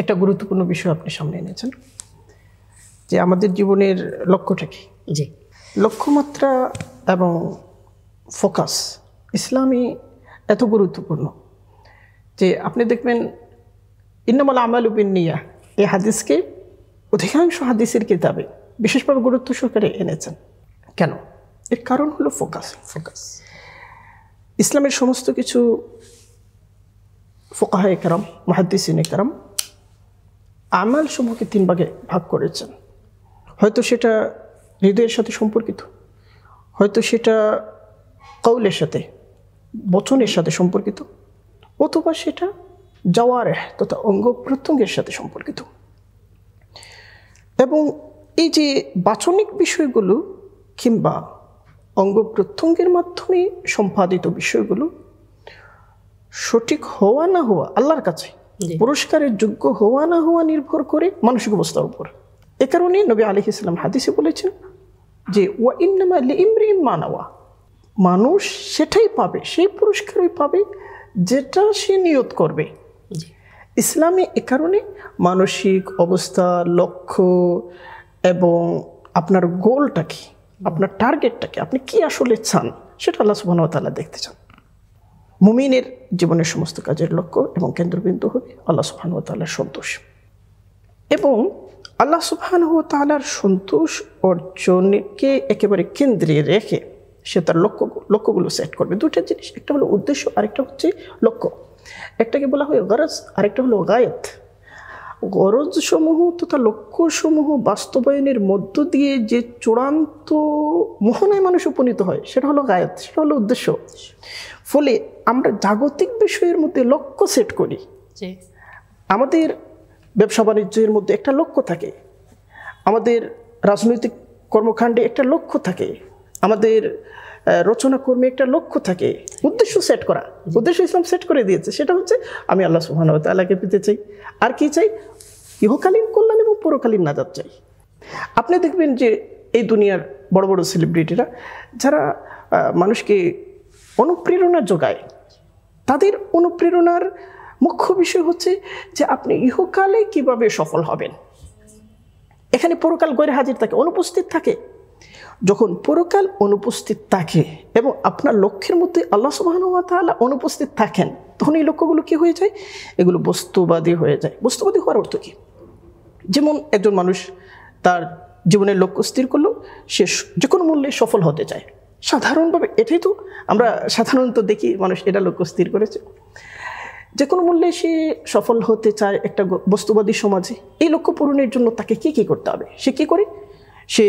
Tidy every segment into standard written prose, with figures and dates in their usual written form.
একটা গুরুত্বপূর্ণ বিষয় আপনি সামনে এনেছেন যে আমাদের জীবনের লক্ষ্যটা কি। জি, লক্ষ্যমাত্রা এবং ফোকাস ইসলামী এত গুরুত্বপূর্ণ যে আপনি দেখবেন ইন্নামাল আমালু বিন্নিয়াহ এই হাদিসকে অধিকাংশ হাদিসের কিতাবে বিশেষভাবে গুরুত্ব সহকারে এনেছেন। কেন? এর কারণ হলো ফোকাস। ইসলামের সমস্ত কিছু ফুকাহায়ে কেরাম, মুহাদ্দিসিনে কেরাম আমাল সমূহকে 3 ভাগে ভাগ করেছেন। হয়তো সেটা হৃদয়ের সাথে সম্পর্কিত, হয়তো সেটা কৌলের সাথে, বচনের সাথে সম্পর্কিত, অথবা সেটা জাওয়ারেহ তথা অঙ্গ প্রত্যঙ্গের সাথে সম্পর্কিত। এবং এই যে বাচনিক বিষয়গুলো কিংবা অঙ্গ প্রত্যঙ্গের মাধ্যমে সম্পাদিত বিষয়গুলো সঠিক হওয়া না হওয়া আল্লাহর কাছে পুরস্কারের যোগ্য হওয়া না হওয়া নির্ভর করে মানসিক অবস্থার উপর। এ কারণে নবী আলাইহিস সালাম হাদিসে বলেছেন যে ওয়া ইন্নামা লিইমরিইন মা নাওয়া, মানুষ সেটাই পাবে, সেই পুরস্কারই পাবে যেটা সে নিয়ত করবে। ইসলামে এ কারণে মানসিক অবস্থা, লক্ষ্য এবং আপনার গোলটা কি, আপনার টার্গেটটা কি, আপনি কি আসলে চান সেটা আল্লাহ সুবহানাহু ওয়া তাআলা দেখতে চান। মুমিনের জীবনের সমস্ত কাজের লক্ষ্য এবং কেন্দ্রবিন্দু হবে আল্লাহ সুবহানাহু ওয়া তাআলার সন্তোষ। এবং আল্লাহ সুবহানাহু ওয়া তাআলার সন্তোষ অর্জনকে একেবারে কেন্দ্রে রেখে সে তার লক্ষ্যগুলো সেট করবে। দুটো জিনিস, একটা হলো উদ্দেশ্য, আরেকটা হচ্ছে লক্ষ্য। একটাকে বলা হয় গরজ, আরেকটা হলো গায়েত। গরজ সমূহ তথা লক্ষ্য সমূহ বাস্তবায়নের মধ্য দিয়ে যে চূড়ান্ত মোহনায় মানুষ উপনীত হয় সেটা হলো গায়েত, সেটা হলো উদ্দেশ্য। ফলে আমরা জাগতিক বিষয়ের মধ্যে লক্ষ্য সেট করি। আমাদের ব্যবসা বাণিজ্যের মধ্যে একটা লক্ষ্য থাকে, আমাদের রাজনৈতিক কর্মকাণ্ডে একটা লক্ষ্য থাকে, আমাদের রচনা কর্মে একটা লক্ষ্য থাকে। উদ্দেশ্য সেট করা, উদ্দেশ্য ইসলাম সেট করে দিয়েছে, সেটা হচ্ছে আমি আল্লাহ সুবহানাহু ওয়া তাআলাকে পেতে চাই। আর কি চাই? ইহকালীন কল্যাণ এবং পরকালীন নাজাত চাই। আপনি দেখবেন যে এই দুনিয়ার বড় বড় সেলিব্রিটিরা যারা মানুষকে অনুপ্রেরণা যোগায়, তাদের অনুপ্রেরণার মুখ্য বিষয় হচ্ছে যে আপনি ইহকালে কিভাবে সফল হবেন। এখানে পরকাল গয়রে হাজির থাকে, অনুপস্থিত থাকে। যখন পরকাল অনুপস্থিত থাকে এবং আপনার লক্ষ্যের মধ্যে আল্লাহ সুবহানাহু ওয়া তাআলা অনুপস্থিত থাকেন, তখন এই লক্ষ্যগুলো কি হয়ে যায়? এগুলো বস্তুবাদী হয়ে যায়। বস্তুবাদী হওয়ার অর্থ কি? যেমন একজন মানুষ তার জীবনের লক্ষ্য স্থির করলো, সে যে কোনো মূল্যে সফল হতে চায়। সাধারণভাবে এটাই তো আমরা সাধারণত দেখি, মানুষ এটা লক্ষ্য স্থির করেছে, যে কোনো মূল্যে সে সফল হতে চায় একটা বস্তুবাদী সমাজে। এই লক্ষ্য পূরণের জন্য তাকে কি কি করতে হবে? সে কি করে? সে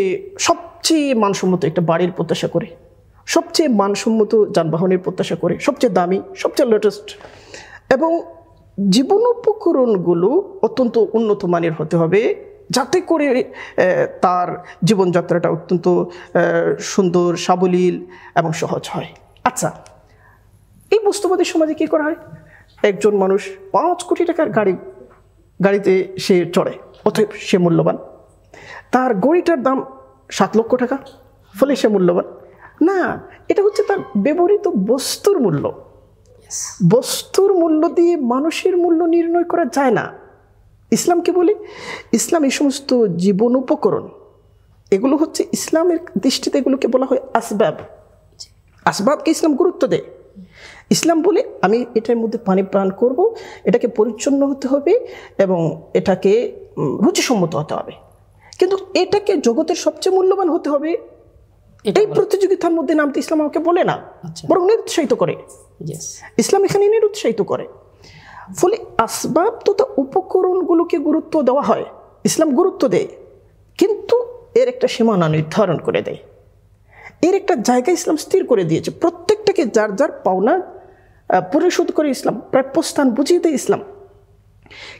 সবচেয়ে মানসম্মত একটা বাড়ির প্রত্যাশা করে, সবচেয়ে মানসম্মত যানবাহনের প্রত্যাশা করে, সবচেয়ে দামি, সবচেয়ে লেটেস্ট, এবং জীবন উপকরণগুলো অত্যন্ত উন্নত মানের হতে হবে যাতে করে তার জীবনযাত্রাটা অত্যন্ত সুন্দর, সাবলীল এবং সহজ হয়। আচ্ছা, এই বস্তুবাদী সমাজে কী করা হয়? একজন মানুষ 5 কোটি টাকার গাড়িতে সে চড়ে, অতএব সে মূল্যবান। তার গড়িটার দাম 7 লক্ষ টাকা, ফলে সে মূল্যবান না। এটা হচ্ছে তার ব্যবহৃত বস্তুর মূল্য। বস্তুর মূল্য দিয়ে মানুষের মূল্য নির্ণয় করা যায় না। ইসলাম কি বলে? ইসলাম এই সমস্ত জীবন উপকরণ, এগুলো হচ্ছে ইসলামের দৃষ্টিতে এগুলোকে বলা হয় আসবাব। আসবাবকে ইসলাম গুরুত্ব দেয়। ইসলাম বলে আমি এটার মধ্যে পানি পান করব, এটাকে পরিচ্ছন্ন হতে হবে এবং এটাকে রুচিসম্মত হতে হবে, কিন্তু এটাকে জগতের সবচেয়ে মূল্যবান হতে হবে, এই প্রতিযোগিতার মধ্যে নামতে ইসলাম আমাকে বলে না, বরং নিরুৎসাহিত করে। ইসলাম এখানে নিরুৎসাহিত করে। ফলে আসবাব তথা উপকরণগুলোকে গুরুত্ব দেওয়া হয়, ইসলাম গুরুত্ব দেয়, কিন্তু এর একটা সীমানা নির্ধারণ করে দেয়। এর একটা জায়গা ইসলাম স্থির করে দিয়েছে। প্রত্যেকটাকে যার যার পাওনা পরিশোধ করে ইসলাম, প্রাপ্যস্থান বুঝিয়ে দেয় ইসলাম।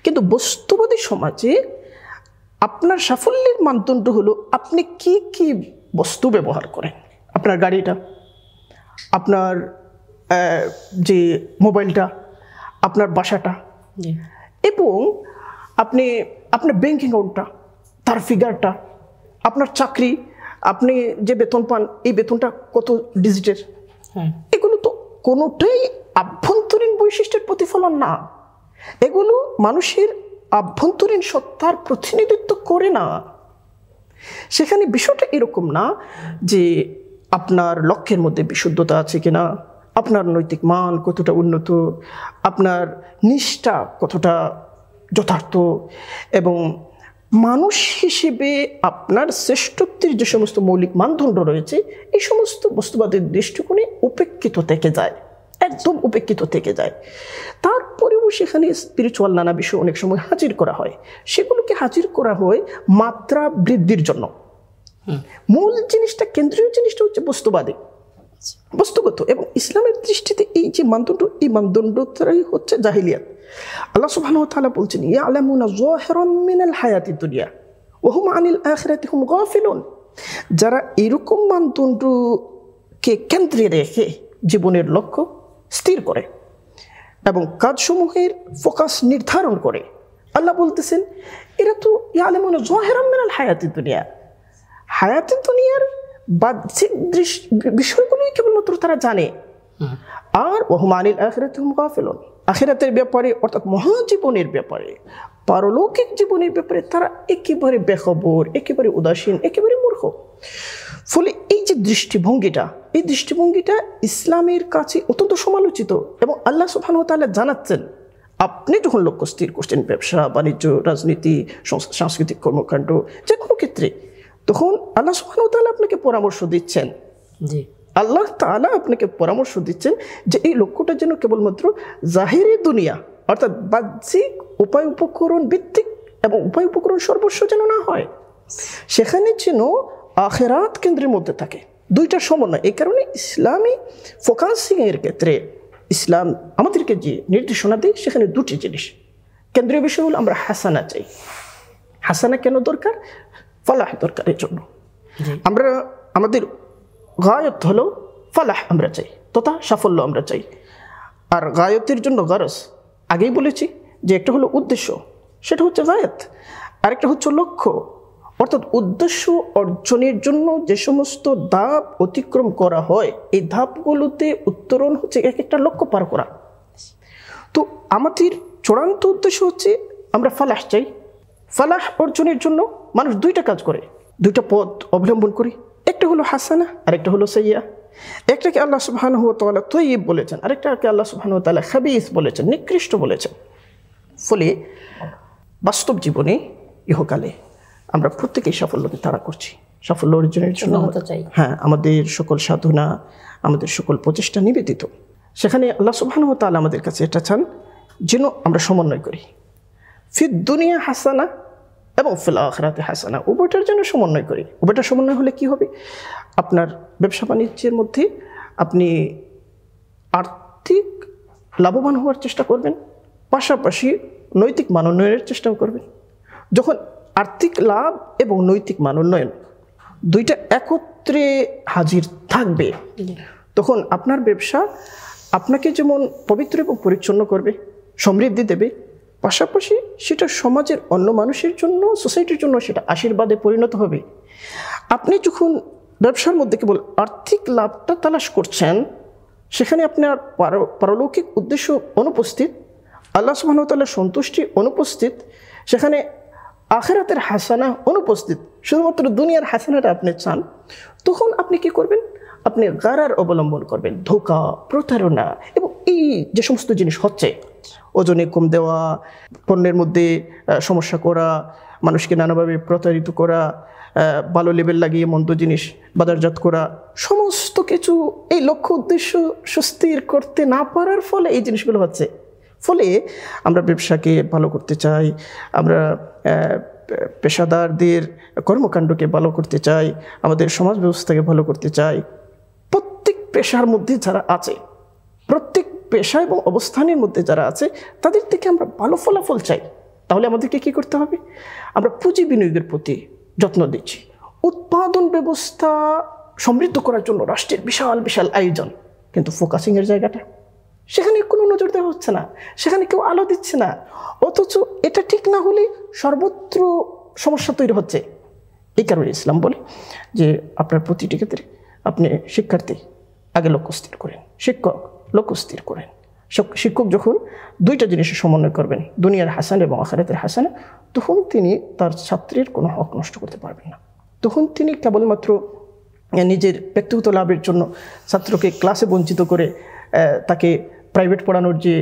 কিন্তু বস্তুবাদী সমাজে আপনার সাফল্যের মানদণ্ড হলো আপনি কি কি বস্তু ব্যবহার করেন। আপনার গাড়িটা, আপনার যে মোবাইলটা, আপনার বাসাটা, এবং আপনার ব্যাংক অ্যাকাউন্টটা, তার ফিগারটা, আপনার চাকরি, আপনি যে বেতন পান এই বেতনটা কত ডিজিটের। এগুলো তো কোনোটাই আভ্যন্তরীণ বৈশিষ্ট্যের প্রতিফলন না। এগুলো মানুষের আভ্যন্তরীণ সত্তার প্রতিনিধিত্ব করে না। সেখানে বিষয়টা এরকম না যে আপনার লক্ষ্যের মধ্যে বিশুদ্ধতা আছে কিনা, আপনার নৈতিক মান কতটা উন্নত, আপনার নিষ্ঠা কতটা যথার্থ, এবং মানুষ হিসেবে আপনার শ্রেষ্ঠত্বের যে সমস্ত মৌলিক মানদণ্ড রয়েছে এই সমস্ত বস্তুবাদের দৃষ্টিকোণে উপেক্ষিত থেকে যায়, একদম উপেক্ষিত থেকে যায়। তারপরেও সেখানে স্পিরিচুয়াল নানা বিষয় অনেক সময় হাজির করা হয়, সেগুলোকে হাজির করা হয় মাত্রা বৃদ্ধির জন্য। মূল জিনিসটা, কেন্দ্রীয় জিনিসটা হচ্ছে বস্তুবাদী, বস্তুগত। এবং ইসলামের দৃষ্টিতে এই যে মানদণ্ড, এই মানদণ্ডটাই হচ্ছে জাহিলিয়াত। আল্লাহ সুবহানাহু ওয়া তাআলা বলছেন, ইয়ালামুনা যাহিরাম মিনাল হায়াতিদ দুনিয়া ওয়া হুম আনিল আখিরাতি হুম গাফিলুন। যারা এরকম মানদণ্ডকে কেন্দ্রে রেখে জীবনের লক্ষ্য স্থির করে এবং কাজসমূহের ফোকাস নির্ধারণ করে, আল্লাহ বলতেছেন এরা তো ইয়ালামুনা যাহিরাম মিনাল হায়াতিদ দুনিয়া, হায়াতিদ দুনিয়ার বাহ্যিক বিষয়গুলোই কেবলমাত্র তারা জানে। আর ওয়া হুম আনিল আখিরাতি হুম গাফিলুন, আখিরাতের ব্যাপারে অর্থাৎ মহাজীবনের ব্যাপারে, পারলৌকিক জীবনের ব্যাপারে তারা একেবারে বেখবর, একেবারে উদাসীন, একেবারে মূর্খ। ফলে এই যে দৃষ্টিভঙ্গিটা, এই দৃষ্টিভঙ্গিটা ইসলামের কাছে অত্যন্ত সমালোচিত। এবং আল্লাহ সুবহানাহু ওয়া তাআলা জানাচ্ছেন, আপনি যখন লক্ষ্য স্থির করছেন ব্যবসা বাণিজ্য, রাজনীতি, সাংস্কৃতিক কর্মকাণ্ড, যে কোনো ক্ষেত্রে, তখন আল্লাহ সুবহানাহু ওয়া তাআলা আপনাকে পরামর্শ দিচ্ছেন। জি, আল্লাহ তাআলা আপনাকে পরামর্শ দিচ্ছেন যে এই লক্ষ্যটা যেন কেবলমাত্র জাহিরি দুনিয়া অর্থাৎ বাহ্যিক উপায় উপকরণ ভিত্তিক এবং উপায় উপকরণ সর্বস্ব যেন না হয়, সেখানে যেন আখিরাত কেন্দ্রের মধ্যে থাকে। দুইটা সমন্বয়। এই কারণে ইসলামী ফোকাসিং এর ক্ষেত্রে ইসলাম আমাদেরকে যে নির্দেশনা দেয় সেখানে দুটি জিনিস। কেন্দ্রীয় বিষয় হলো আমরা হাসানা চাই। হাসানা কেন দরকার? ফালাহ দরকারের জন্য। আমরা আমাদের গায়ত হলো ফালাহ আমরা চাই, তথা সাফল্য আমরা চাই। আর গায়তের জন্য গারজ, আগেই বলেছি যে একটা হলো উদ্দেশ্য, সেটা হচ্ছে গায়ত, আরেকটা হচ্ছে লক্ষ্য। অর্থাৎ উদ্দেশ্য অর্জনের জন্য যে সমস্ত ধাপ অতিক্রম করা হয়, এই ধাপগুলোতে উত্তরণ হচ্ছে এক একটা লক্ষ্য পার করা। তো আমাদের চূড়ান্ত উদ্দেশ্য হচ্ছে আমরা ফালাহ চাই। ফালাহ অর্জনের জন্য মানুষ দুইটা কাজ করে, দুইটা পথ অবলম্বন করি। একটা হলো হাসানা, আরেকটা হলো সাইয়্যা। একটাকে আল্লাহ সুবহানাহু ওয়া তাআলা তয়্যিব বলেছেন, আরেকটাকে আল্লাহ সুবহানাহু ওয়া তাআলা খাবিস বলেছেন, নিকৃষ্ট বলেছেন। ফলে বাস্তব জীবনে ইহকালে আমরা প্রত্যেকেই সাফল্যকে তাড়া করছি। সাফল্য অর্জনের জন্য হ্যাঁ, আমাদের সকল সাধনা, আমাদের সকল প্রচেষ্টা নিবেদিত। সেখানে আল্লাহ সুবহানাহু ওয়া তাআলা আমাদের কাছে এটা চান যেন আমরা সমন্বয় করি, ফিদ দুনিয়া হাসানা এবং ফিল আখিরাতি হাসানা, উভয়টার জন্য সমন্বয় করি। উভয়টার সমন্বয় হলে কি হবে? আপনার ব্যবসা বাণিজ্যের মধ্যে আপনি আর্থিক লাভবান হওয়ার চেষ্টা করবেন, পাশাপাশি নৈতিক মানোন্নয়নের চেষ্টাও করবেন। যখন আর্থিক লাভ এবং নৈতিক মানোন্নয়ন দুইটা একত্রে হাজির থাকবে, তখন আপনার ব্যবসা আপনাকে যেমন পবিত্র এবং পরিচ্ছন্ন করবে, সমৃদ্ধি দেবে, পাশাপাশি সেটা সমাজের অন্য মানুষের জন্য, সোসাইটির জন্য সেটা আশীর্বাদে পরিণত হবে। আপনি যখন ব্যবসার মধ্যে কেবল আর্থিক লাভটা তালাশ করছেন, সেখানে আপনার পারলৌকিক উদ্দেশ্য অনুপস্থিত, আল্লাহ সুবহানাহু ওয়া তাআলার সন্তুষ্টি অনুপস্থিত, সেখানে আখিরাতের হাসানা অনুপস্থিত, শুধুমাত্র দুনিয়ার হাসানাটা আপনি চান, তখন আপনি কি করবেন? আপনি গারার অবলম্বন করবেন, ধোঁকা, প্রতারণা এবং এই যে সমস্ত জিনিস হচ্ছে, ওজনে কম দেওয়া, পণ্যের মধ্যে সমস্যা করা, মানুষকে নানাভাবে প্রতারিত করা, ভালো লেবেল লাগিয়ে মন্দ জিনিস বাজারজাত করা, সমস্ত কিছু এই লক্ষ্য উদ্দেশ্য সুস্থির করতে না পারার ফলে এই জিনিসগুলো হচ্ছে। ফলে আমরা ব্যবসাকে ভালো করতে চাই, আমরা পেশাদারদের কর্মকাণ্ডকে ভালো করতে চাই, আমাদের সমাজ ব্যবস্থাকে ভালো করতে চাই। প্রত্যেক পেশার মধ্যে যারা আছে, প্রত্যেক পেশা এবং অবস্থানের মধ্যে যারা আছে, তাদের থেকে আমরা ভালো ফলাফল চাই। তাহলে আমাদেরকে কি করতে হবে? আমরা পুঁজি বিনিয়োগের প্রতি যত্ন দিচ্ছি। উৎপাদন ব্যবস্থা সমৃদ্ধ করার জন্য রাষ্ট্রের বিশাল বিশাল আয়োজন, কিন্তু ফোকাসিংয়ের জায়গাটা সেখানে কোনো নজর দেওয়া হচ্ছে না, সেখানে কেউ আলো দিচ্ছে না। অথচ এটা ঠিক না হলে সর্বত্র সমস্যা তৈরি হচ্ছে। এই কারণে ইসলাম বলে যে আপনার প্রতিটি ক্ষেত্রে আপনি শিক্ষার্থী আগে লক্ষ্য স্থির করেন, শিক্ষক লক্ষ্য স্থির করেন, শিক্ষক যখন দুইটা জিনিসের সমন্বয় করবেন, দুনিয়ার হাসান এবং আখিরাতের হাসানা, তখন তিনি তার ছাত্রের কোনো হক নষ্ট করতে পারবেন না। তখন তিনি কেবলমাত্র নিজের ব্যক্তিগত লাভের জন্য ছাত্রকে ক্লাসে বঞ্চিত করে তাকে প্রাইভেট পড়ানোর যে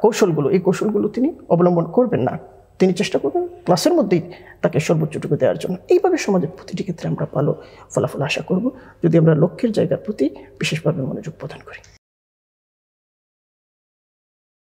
কৌশলগুলো, এই কৌশলগুলো তিনি অবলম্বন করবেন না। তিনি চেষ্টা করবেন ক্লাসের মধ্যেই তাকে সর্বোচ্চটুকু দেওয়ার জন্য। এইভাবে সমাজের প্রতিটি ক্ষেত্রে আমরা ভালো ফলাফল আশা করব, যদি আমরা লক্ষ্যের জায়গার প্রতি বিশেষভাবে মনোযোগ প্রদান করি।